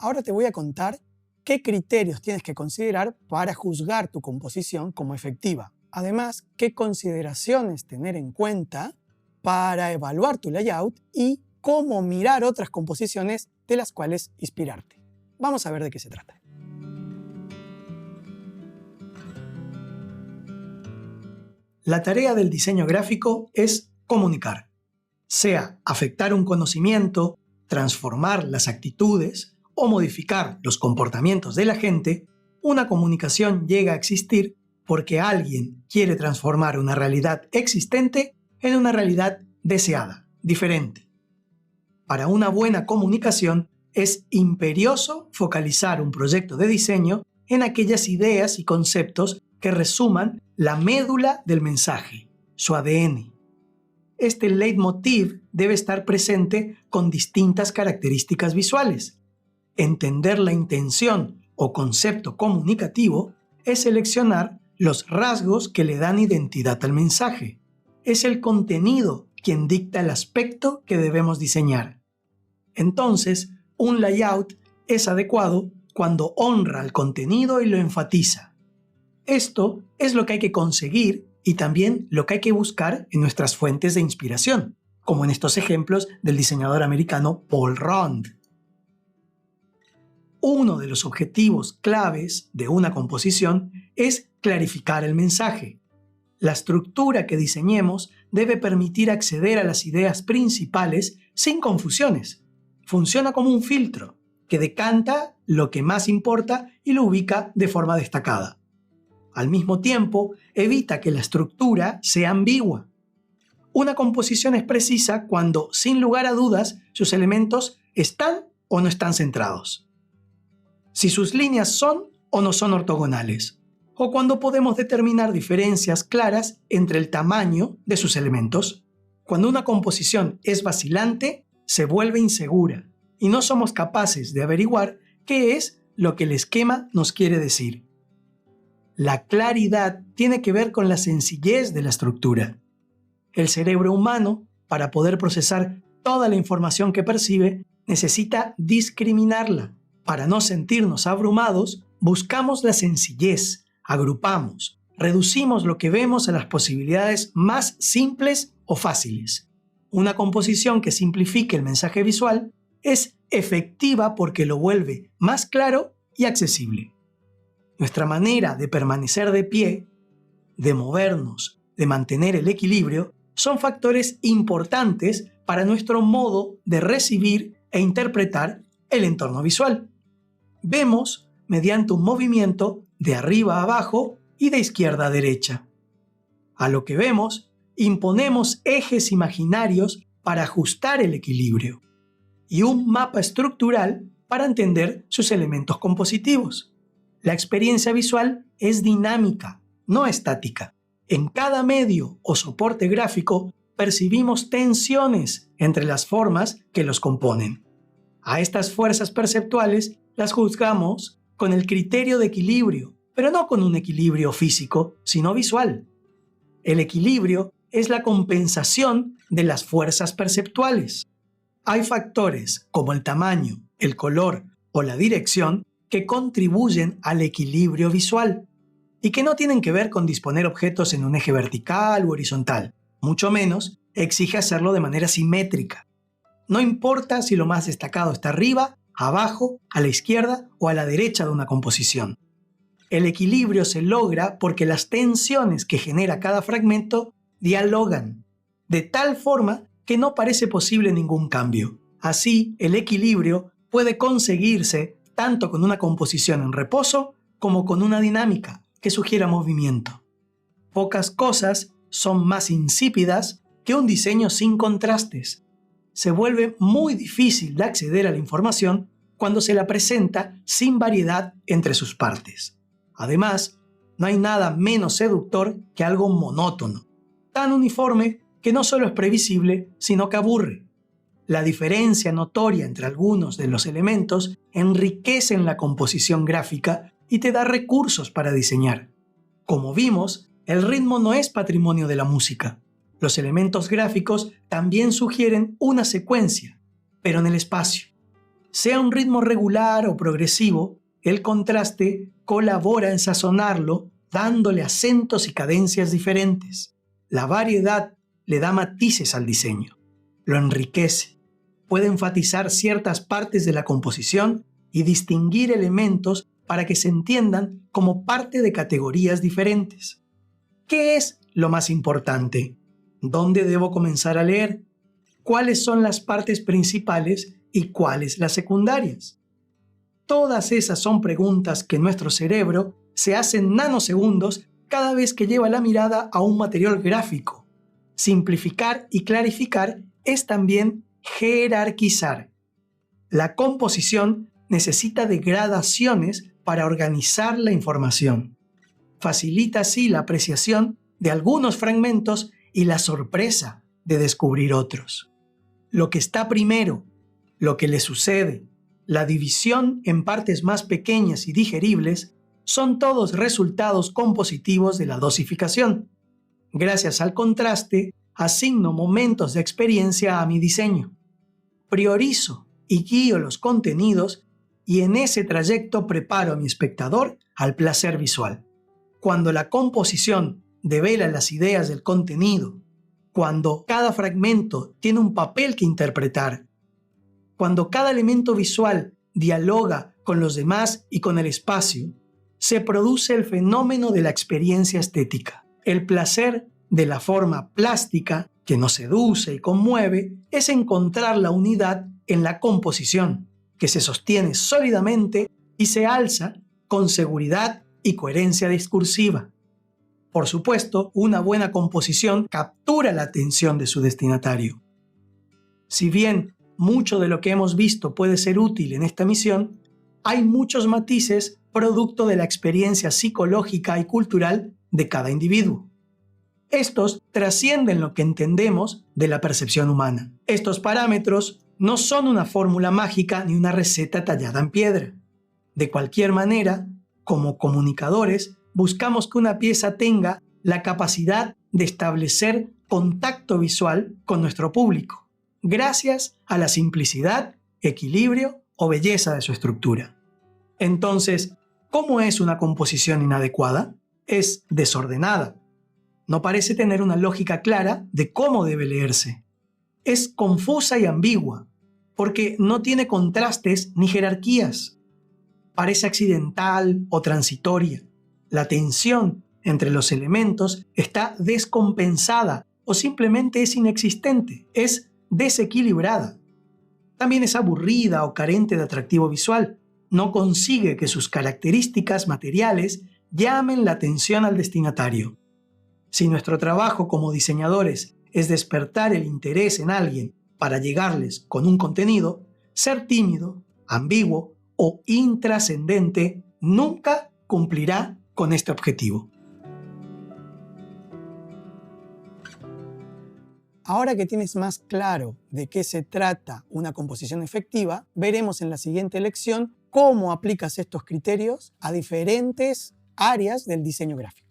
Ahora te voy a contar qué criterios tienes que considerar para juzgar tu composición como efectiva. Además, qué consideraciones tener en cuenta para evaluar tu layout y cómo mirar otras composiciones de las cuales inspirarte. Vamos a ver de qué se trata. La tarea del diseño gráfico es comunicar, sea afectar un conocimiento, transformar las actitudes o modificar los comportamientos de la gente. Una comunicación llega a existir porque alguien quiere transformar una realidad existente en una realidad deseada, diferente. Para una buena comunicación es imperioso focalizar un proyecto de diseño en aquellas ideas y conceptos que resuman la médula del mensaje, su ADN. Este leitmotiv debe estar presente con distintas características visuales. Entender la intención o concepto comunicativo es seleccionar los rasgos que le dan identidad al mensaje. Es el contenido quien dicta el aspecto que debemos diseñar. Entonces, un layout es adecuado cuando honra el contenido y lo enfatiza. Esto es lo que hay que conseguir y también lo que hay que buscar en nuestras fuentes de inspiración, como en estos ejemplos del diseñador americano Paul Rond. Uno de los objetivos claves de una composición es clarificar el mensaje. La estructura que diseñemos debe permitir acceder a las ideas principales sin confusiones. Funciona como un filtro que decanta lo que más importa y lo ubica de forma destacada. Al mismo tiempo, evita que la estructura sea ambigua. Una composición es precisa cuando, sin lugar a dudas, sus elementos están o no están centrados. Si sus líneas son o no son ortogonales, o cuando podemos determinar diferencias claras entre el tamaño de sus elementos. Cuando una composición es vacilante, se vuelve insegura y no somos capaces de averiguar qué es lo que el esquema nos quiere decir. La claridad tiene que ver con la sencillez de la estructura. El cerebro humano, para poder procesar toda la información que percibe, necesita discriminarla. Para no sentirnos abrumados, buscamos la sencillez, agrupamos, reducimos lo que vemos a las posibilidades más simples o fáciles. Una composición que simplifique el mensaje visual es efectiva porque lo vuelve más claro y accesible. Nuestra manera de permanecer de pie, de movernos, de mantener el equilibrio, son factores importantes para nuestro modo de recibir e interpretar el entorno visual. Vemos mediante un movimiento de arriba a abajo y de izquierda a derecha. A lo que vemos, imponemos ejes imaginarios para ajustar el equilibrio y un mapa estructural para entender sus elementos compositivos. La experiencia visual es dinámica, no estática. En cada medio o soporte gráfico percibimos tensiones entre las formas que los componen. A estas fuerzas perceptuales las juzgamos con el criterio de equilibrio, pero no con un equilibrio físico, sino visual. El equilibrio es la compensación de las fuerzas perceptuales. Hay factores como el tamaño, el color o la dirección que contribuyen al equilibrio visual y que no tienen que ver con disponer objetos en un eje vertical u horizontal, mucho menos exige hacerlo de manera simétrica. No importa si lo más destacado está arriba, abajo, a la izquierda o a la derecha de una composición. El equilibrio se logra porque las tensiones que genera cada fragmento dialogan, de tal forma que no parece posible ningún cambio. Así, el equilibrio puede conseguirse tanto con una composición en reposo como con una dinámica que sugiera movimiento. Pocas cosas son más insípidas que un diseño sin contrastes. Se vuelve muy difícil de acceder a la información cuando se la presenta sin variedad entre sus partes. Además, no hay nada menos seductor que algo monótono, tan uniforme que no solo es previsible, sino que aburre. La diferencia notoria entre algunos de los elementos enriquece la composición gráfica y te da recursos para diseñar. Como vimos, el ritmo no es patrimonio de la música. Los elementos gráficos también sugieren una secuencia, pero en el espacio. Sea un ritmo regular o progresivo, el contraste colabora en sazonarlo, dándole acentos y cadencias diferentes. La variedad le da matices al diseño, lo enriquece, puede enfatizar ciertas partes de la composición y distinguir elementos para que se entiendan como parte de categorías diferentes. ¿Qué es lo más importante? ¿Dónde debo comenzar a leer? ¿Cuáles son las partes principales y cuáles las secundarias? Todas esas son preguntas que nuestro cerebro se hace en nanosegundos cada vez que lleva la mirada a un material gráfico. Simplificar y clarificar es también jerarquizar. La composición necesita de gradaciones para organizar la información. Facilita así la apreciación de algunos fragmentos y la sorpresa de descubrir otros. Lo que está primero, lo que le sucede, la división en partes más pequeñas y digeribles son todos resultados compositivos de la dosificación. Gracias al contraste, asigno momentos de experiencia a mi diseño. Priorizo y guío los contenidos y en ese trayecto preparo a mi espectador al placer visual. Cuando la composición devela las ideas del contenido, cuando cada fragmento tiene un papel que interpretar, cuando cada elemento visual dialoga con los demás y con el espacio, se produce el fenómeno de la experiencia estética. El placer de la forma plástica que nos seduce y conmueve es encontrar la unidad en la composición, que se sostiene sólidamente y se alza con seguridad y coherencia discursiva. Por supuesto, una buena composición captura la atención de su destinatario. Si bien mucho de lo que hemos visto puede ser útil en esta misión, hay muchos matices producto de la experiencia psicológica y cultural de cada individuo. Estos trascienden lo que entendemos de la percepción humana. Estos parámetros no son una fórmula mágica ni una receta tallada en piedra. De cualquier manera, como comunicadores, buscamos que una pieza tenga la capacidad de establecer contacto visual con nuestro público, gracias a la simplicidad, equilibrio o belleza de su estructura. Entonces, ¿cómo es una composición inadecuada? Es desordenada. No parece tener una lógica clara de cómo debe leerse. Es confusa y ambigua, porque no tiene contrastes ni jerarquías. Parece accidental o transitoria. La tensión entre los elementos está descompensada o simplemente es inexistente, es desequilibrada. También es aburrida o carente de atractivo visual. No consigue que sus características materiales llamen la atención al destinatario. Si nuestro trabajo como diseñadores es despertar el interés en alguien para llegarles con un contenido, ser tímido, ambiguo o intrascendente nunca cumplirá con este objetivo. Ahora que tienes más claro de qué se trata una composición efectiva, veremos en la siguiente lección cómo aplicas estos criterios a diferentes áreas del diseño gráfico.